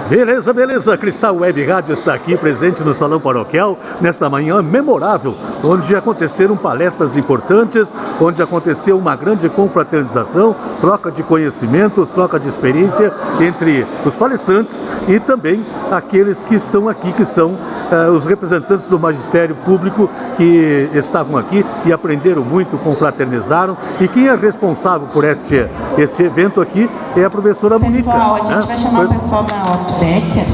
Beleza, beleza. Cristal Web Rádio está aqui presente no Salão Paroquial nesta manhã memorável, onde aconteceram palestras importantes, onde aconteceu uma grande confraternização, troca de conhecimentos, troca de experiência entre os palestrantes e também aqueles que estão aqui, que são os representantes do magistério público que estavam aqui e aprenderam muito, confraternizaram. E quem é responsável por este evento aqui é a professora Mônica. Pessoal, a gente vai chamar o pessoal da Otto Becker.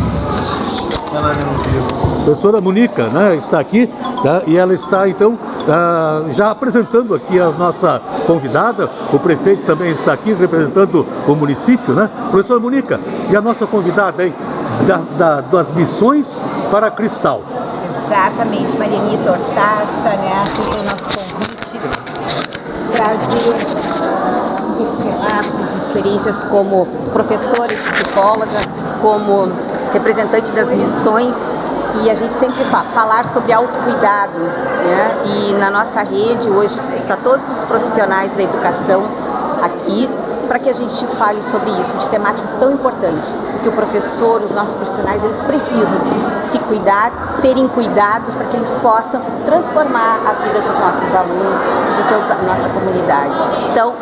A professora Mônica, né, está aqui, tá, e ela está então já apresentando aqui a nossa convidada. O prefeito também está aqui representando o município, né? Professora Mônica, e a nossa convidada aí das missões para Cristal. Exatamente, Marianita Hortaça, né, aceitou o nosso convite, trazer os relatos, as experiências como professora e psicóloga, como representante das missões, e a gente sempre falar sobre autocuidado, né? E na nossa rede hoje está todos os profissionais da educação aqui, para que a gente fale sobre isso, de temáticas tão importantes, que o professor, os nossos profissionais, eles precisam se cuidar, serem cuidados, para que eles possam transformar a vida dos nossos alunos, de toda a nossa comunidade. Então,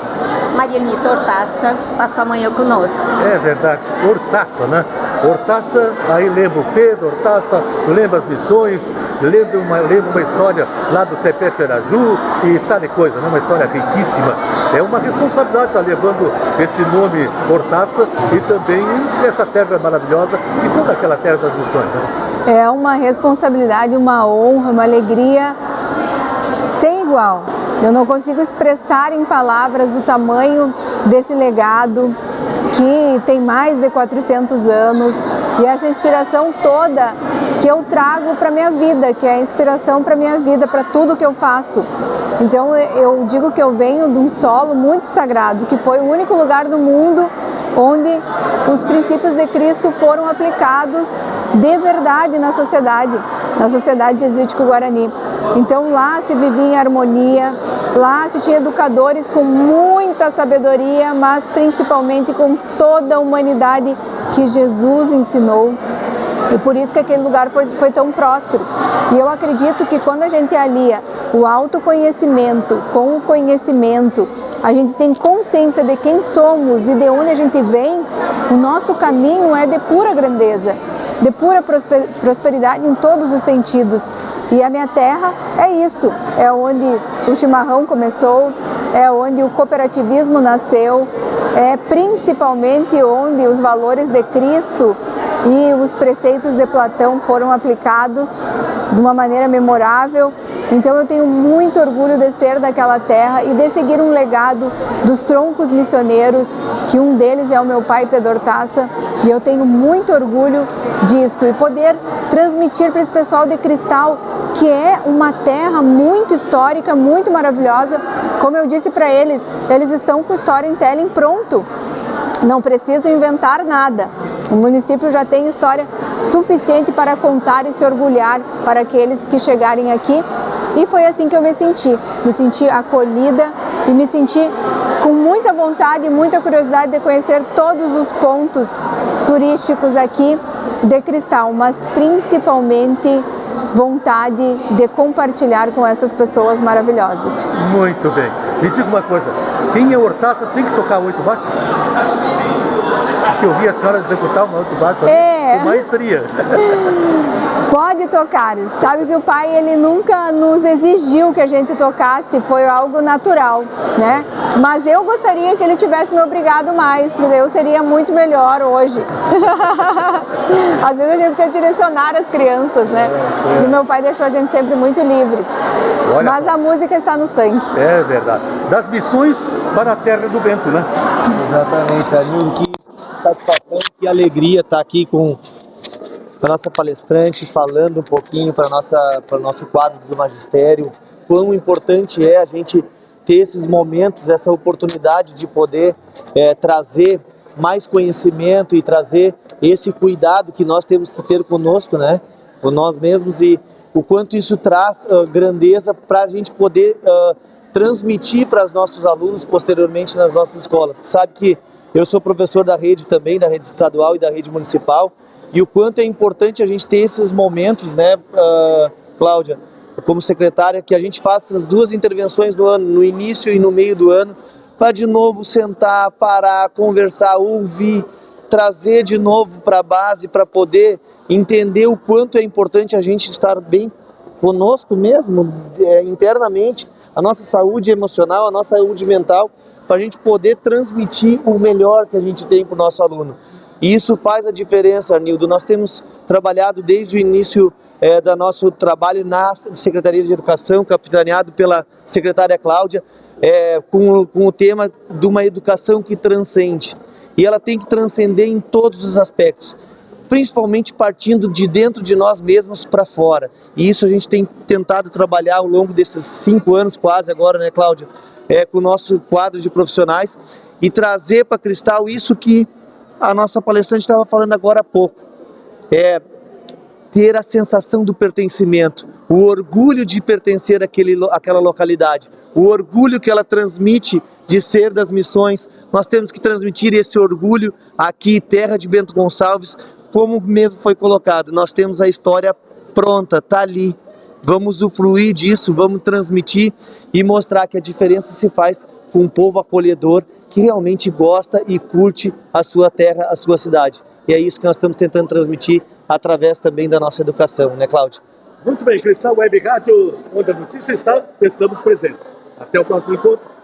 Marianita Hortaça passou amanhã conosco. É verdade, Hortaça, né? Hortaça, aí lembra o Pedro Hortaça, lembra as missões, lembra uma história lá do Cepete Araju e tal e coisa, né? Uma história riquíssima. É uma responsabilidade estar levando esse nome Hortaça e também essa terra maravilhosa e toda aquela terra das missões, né? É uma responsabilidade, uma honra, uma alegria sem igual. Eu não consigo expressar em palavras o tamanho desse legado que tem mais de 400 anos e essa inspiração toda que eu trago para a minha vida, que é a inspiração para a minha vida, para tudo que eu faço. Então eu digo que eu venho de um solo muito sagrado, que foi o único lugar do mundo onde os princípios de Cristo foram aplicados de verdade na sociedade jesuítico-guarani. Então lá se vivia em harmonia, lá se tinha educadores com muita sabedoria, mas principalmente com toda a humanidade que Jesus ensinou. E por isso que aquele lugar foi tão próspero. E eu acredito que quando a gente alia o autoconhecimento com o conhecimento, a gente tem consciência de quem somos e de onde a gente vem, o nosso caminho é de pura grandeza, de pura prosperidade em todos os sentidos. E a minha terra é isso, é onde o chimarrão começou, é onde o cooperativismo nasceu, é principalmente onde os valores de Cristo e os preceitos de Platão foram aplicados de uma maneira memorável. Então eu tenho muito orgulho de ser daquela terra e de seguir um legado dos troncos missioneiros, que um deles é o meu pai, Pedro Hortaça, e eu tenho muito orgulho disso e poder transmitir para esse pessoal de Cristal, que é uma terra muito histórica, muito maravilhosa. Como eu disse para eles, eles estão com o storytelling pronto, não precisam inventar nada. O município já tem história suficiente para contar e se orgulhar para aqueles que chegarem aqui. E foi assim que eu me senti acolhida e me senti com muita vontade e muita curiosidade de conhecer todos os pontos turísticos aqui de Cristal, mas principalmente vontade de compartilhar com essas pessoas maravilhosas. Muito bem. Me diga uma coisa, quem é Hortaça tem que tocar 8 baixo? Porque eu vi a senhora executar uma 8 baixo também, o mais seria. Pode tocar. Sabe que o pai, ele nunca nos exigiu que a gente tocasse, foi algo natural, né? Mas eu gostaria que ele tivesse me obrigado mais, porque eu seria muito melhor hoje. Às vezes a gente precisa direcionar as crianças, né? E meu pai deixou a gente sempre muito livres. Olha, mas a música está no sangue. É verdade. Das missões para a terra do Bento, né? Exatamente, Anildo, que satisfação, que alegria estar aqui com a nossa palestrante, falando um pouquinho para o nosso quadro do magistério, quão importante é a gente ter esses momentos, essa oportunidade de poder trazer mais conhecimento e trazer esse cuidado que nós temos que ter conosco, né, por nós mesmos, e o quanto isso traz grandeza para a gente poder transmitir para os nossos alunos posteriormente nas nossas escolas. Tu sabe que eu sou professor da rede também, da rede estadual e da rede municipal, e o quanto é importante a gente ter esses momentos, né, Cláudia, como secretária, que a gente faça as 2 intervenções do ano, no início e no meio do ano, para de novo sentar, parar, conversar, ouvir, trazer de novo para a base, para poder entender o quanto é importante a gente estar bem conosco mesmo, internamente, a nossa saúde emocional, a nossa saúde mental, para a gente poder transmitir o melhor que a gente tem para o nosso aluno. E isso faz a diferença, Arnildo. Nós temos trabalhado desde o início do nosso trabalho na Secretaria de Educação, capitaneado pela secretária Cláudia, com o tema de uma educação que transcende. E ela tem que transcender em todos os aspectos, principalmente partindo de dentro de nós mesmos para fora. E isso a gente tem tentado trabalhar ao longo desses 5 anos quase agora, né, Cláudia? Com o nosso quadro de profissionais e trazer para Cristal isso que a nossa palestrante estava falando agora há pouco. Ter a sensação do pertencimento, o orgulho de pertencer àquela localidade, o orgulho que ela transmite de ser das missões. Nós temos que transmitir esse orgulho aqui, terra de Bento Gonçalves, como mesmo foi colocado. Nós temos a história pronta, está ali. Vamos usufruir disso, vamos transmitir e mostrar que a diferença se faz com um povo acolhedor que realmente gosta e curte a sua terra, a sua cidade. E é isso que nós estamos tentando transmitir através também da nossa educação, né, Cláudia? Muito bem, Cristal Web Rádio, onde a notícia está, estamos presentes. Até o próximo encontro.